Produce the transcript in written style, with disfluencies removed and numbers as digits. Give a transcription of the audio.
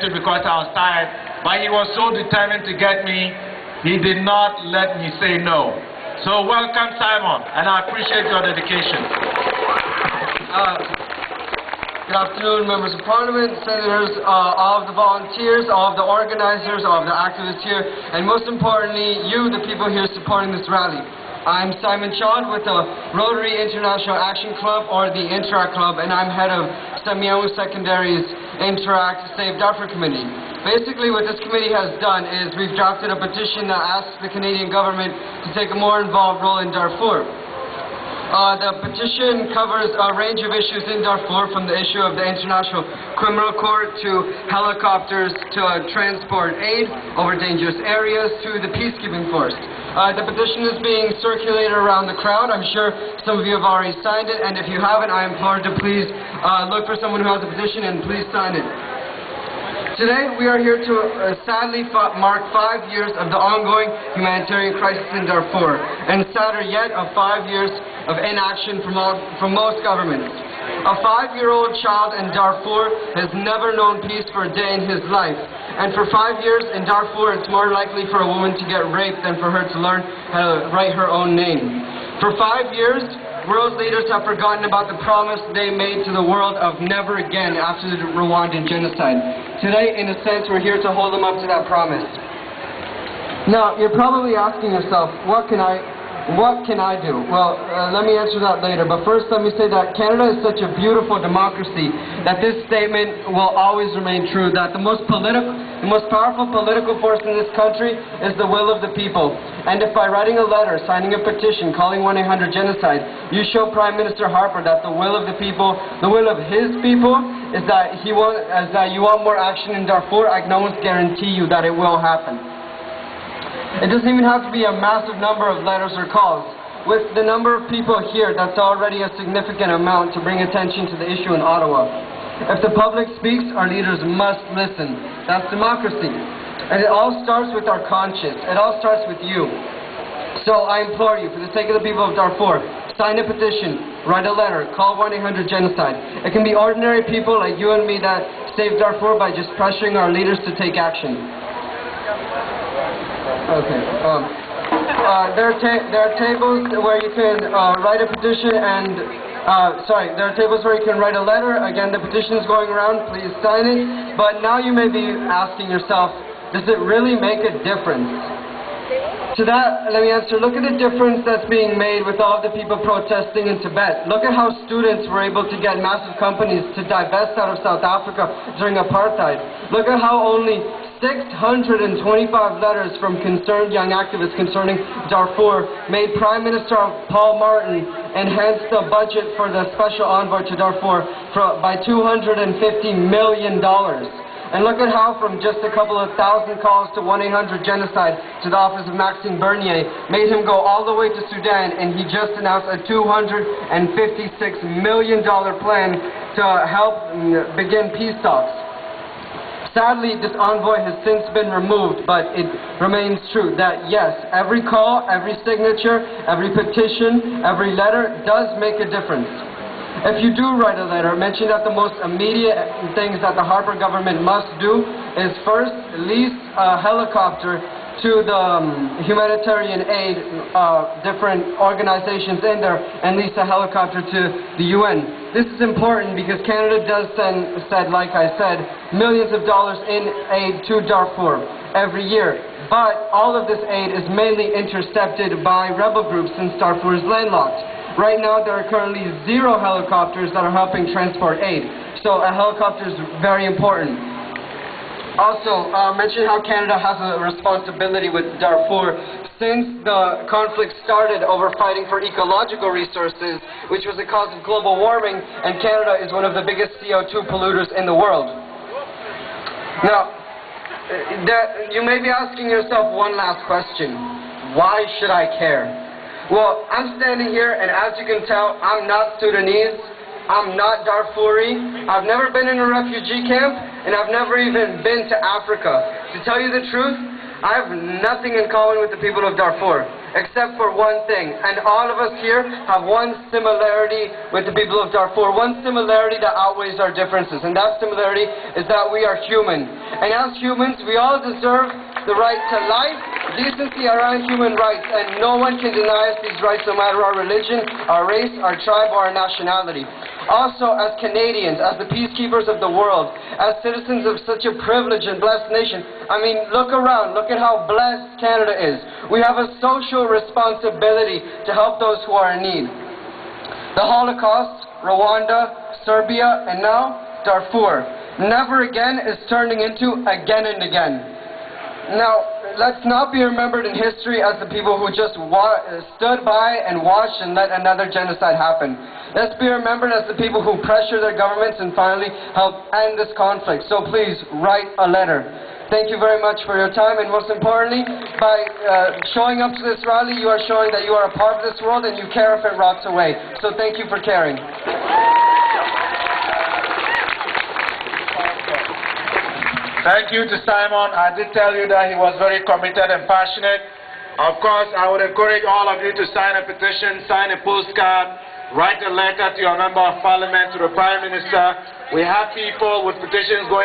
rejected because I was tired, but he was so determined to get me, he did not let me say no. So welcome, Simon, and I appreciate your dedication. Good afternoon, members of Parliament, senators, all of the volunteers, all of the organizers, all of the activists here, and most importantly, you, the people here supporting this rally. I'm Simon Chad with the Rotary International Action Club, or the Interact Club, and I'm head of Semiahmoo Secondary's Interact Save Darfur Committee. Basically, what this committee has done is we've drafted a petition that asks the Canadian government to take a more involved role in Darfur. The petition covers a range of issues in Darfur, from the issue of the International Criminal Court to helicopters to transport aid over dangerous areas to the peacekeeping force. The petition is being circulated around the crowd. I'm sure some of you have already signed it, and if you haven't, I implore you to please look for someone who has a petition and please sign it. Today, we are here to sadly mark 5 years of the ongoing humanitarian crisis in Darfur, and sadder yet, of 5 years of inaction from most governments. A 5-year-old child in Darfur has never known peace for a day in his life. And for 5 years in Darfur, it's more likely for a woman to get raped than for her to learn how to write her own name. For 5 years, world leaders have forgotten about the promise they made to the world of never again after the Rwandan genocide. Today, in a sense, we're here to hold them up to that promise. Now, you're probably asking yourself, what can I do? Well, let me answer that later. But first, let me say that Canada is such a beautiful democracy that this statement will always remain true, that the most powerful political force in this country is the will of the people. And if by writing a letter, signing a petition, calling 1-800-GENOCIDE, you show Prime Minister Harper that the will of the people, the will of his people, is that you want more action in Darfur, I can almost guarantee you that it will happen. It doesn't even have to be a massive number of letters or calls. With the number of people here, that's already a significant amount to bring attention to the issue in Ottawa. If the public speaks, our leaders must listen. That's democracy. And it all starts with our conscience. It all starts with you. So I implore you, for the sake of the people of Darfur, sign a petition, write a letter, call 1-800-GENOCIDE. It can be ordinary people like you and me that save Darfur by just pressuring our leaders to take action. Okay. There are tables where you can write a petition and, there are tables where you can write a letter. Again, the petition is going around, please sign it. But now you may be asking yourself, does it really make a difference? To that, let me answer, look at the difference that's being made with all the people protesting in Tibet. Look at how students were able to get massive companies to divest out of South Africa during apartheid. Look at how only 625 letters from concerned young activists concerning Darfur made Prime Minister Paul Martin enhance the budget for the Special Envoy to Darfur by $250 million. And look at how from just a couple of thousand calls to 1-800-GENOCIDE to the office of Maxime Bernier made him go all the way to Sudan, and he just announced a $256 million plan to help begin peace talks. Sadly, this envoy has since been removed, but it remains true that yes, every call, every signature, every petition, every letter does make a difference. If you do write a letter, mention that the most immediate things that the Harper government must do is first lease a helicopter to the humanitarian aid, different organizations in there, and lease a helicopter to the UN. This is important because Canada does send, like I said, millions of dollars in aid to Darfur every year. But all of this aid is mainly intercepted by rebel groups since Darfur is landlocked. Right now, there are currently 0 helicopters that are helping transport aid. So a helicopter is very important. Also, mention how Canada has a responsibility with Darfur. Since the conflict started over fighting for ecological resources, which was a cause of global warming, and Canada is one of the biggest CO2 polluters in the world. Now, you may be asking yourself one last question. Why should I care? Well, I'm standing here, and as you can tell, I'm not Sudanese, I'm not Darfuri, I've never been in a refugee camp, and I've never even been to Africa. To tell you the truth, I have nothing in common with the people of Darfur. except for one thing. And all of us here have one similarity with the people of Darfur, one similarity that outweighs our differences, and that similarity is that we are human. And as humans, we all deserve the right to life. Decency are our human rights, and no one can deny us these rights no matter our religion, our race, our tribe, or our nationality. Also, as Canadians, as the peacekeepers of the world, as citizens of such a privileged and blessed nation, I mean, look around, look at how blessed Canada is. We have a social responsibility to help those who are in need. The Holocaust, Rwanda, Serbia, and now Darfur. Never again is turning into again and again. Now, let's not be remembered in history as the people who just stood by and watched and let another genocide happen. Let's be remembered as the people who pressure their governments and finally help end this conflict. So please, write a letter. Thank you very much for your time, and most importantly, by showing up to this rally, you are showing that you are a part of this world and you care if it rots away. So thank you for caring. Thank you to Simon. I did tell you that he was very committed and passionate. Of course, I would encourage all of you to sign a petition, sign a postcard, write a letter to your Member of Parliament, to the Prime Minister. We have people with petitions going